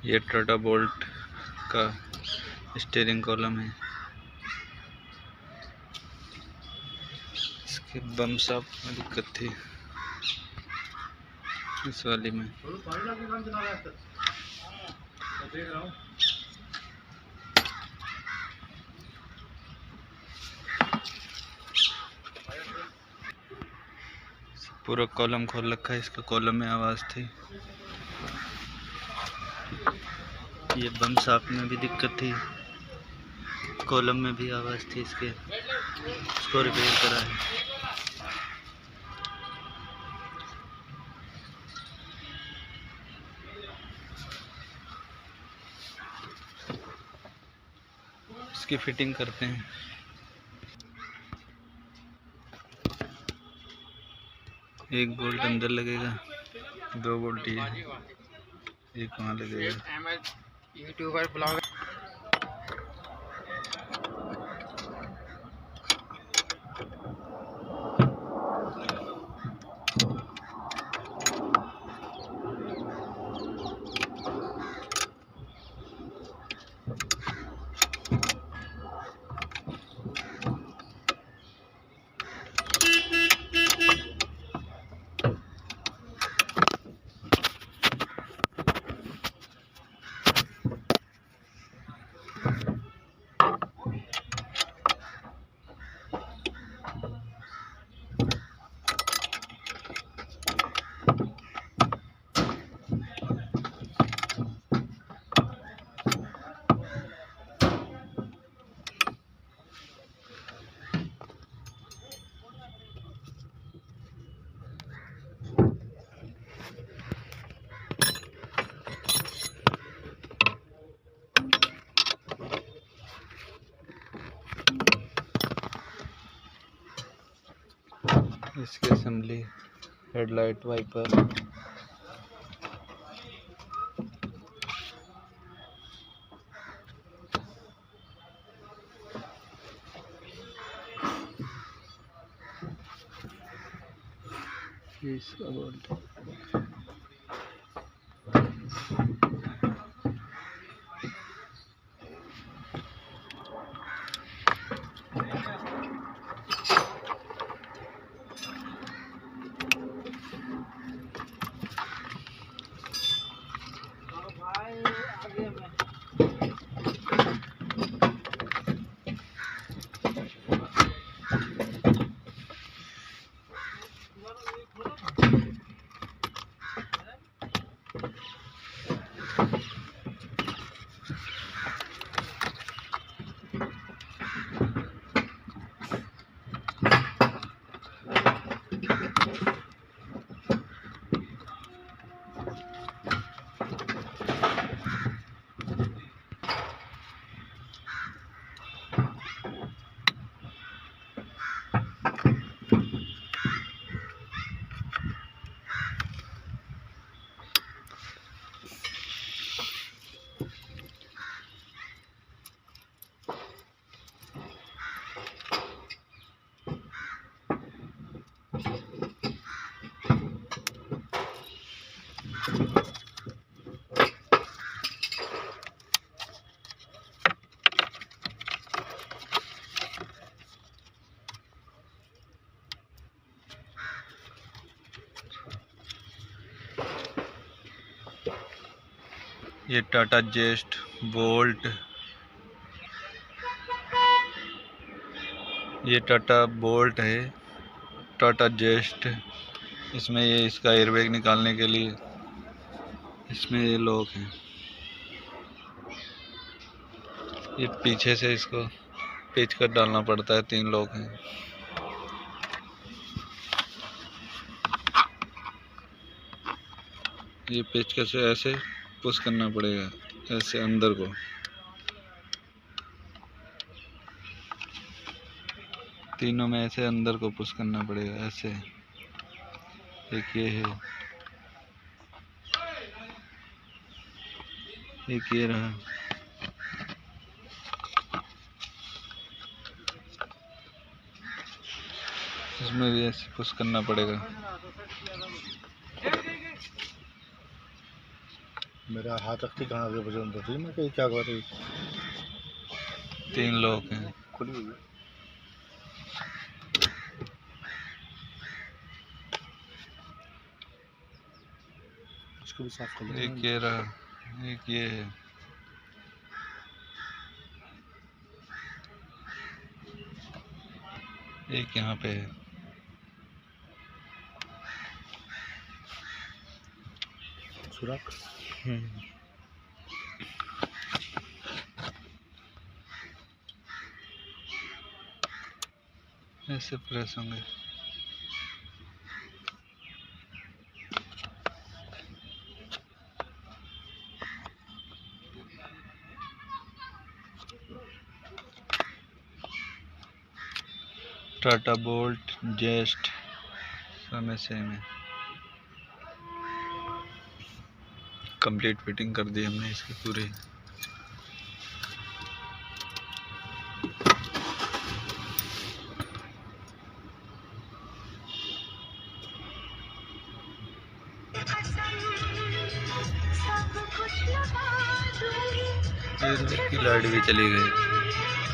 ये टाटा बोल्ट का steering column है। इसके बम साफ में दिक्कत थी, इस वाली में। पूरा कॉलम खोल रखा है, इसका कॉलम में आवाज़ थी। ये बम साफ में भी दिक्कत थी, कॉलम में भी आवाज़ थी इसके, इसको रिपेयर करा है। इसकी फिटिंग करते हैं। एक बोल्ट अंदर लगेगा, 2 बोल्ट ये है, एक वहाँ लगेगा। यूट्यूबर ब्लॉगर इसकी असेंबली, हेडलाइट, वाइपर, इसका बोल्ट। ये टाटा जेस्ट बोल्ट, ये टाटा बोल्ट है, टाटा जेस्ट। इसमें ये इसका एयरबैग निकालने के लिए इसमें ये लॉक है। ये पीछे से इसको पेच कर डालना पड़ता है, 3 लॉक हैं। ये पेचकस से ऐसे पुश करना पड़ेगा, ऐसे अंदर को। तीनों में ऐसे अंदर को पुश करना पड़ेगा, ऐसे। एक ये है, एक ये रहा। इसमें भी ऐसे पुश करना पड़ेगा। मेरा हाथ रखती कहाँ आगे पसंद होती मैं कहीं क्या कर रही 3 लोग हैं। खुली हुई है। इसको भी साफ कर एक लेते ये रहा, एक ये है। एक यहाँ पे है। सुराख। ऐसे प्रेस होंगे। टाटा बोल्ट जेस्ट समय सेम है। कंप्लीट फिटिंग कर दी हमने इसकी पूरी। की लाइट भी चली गई।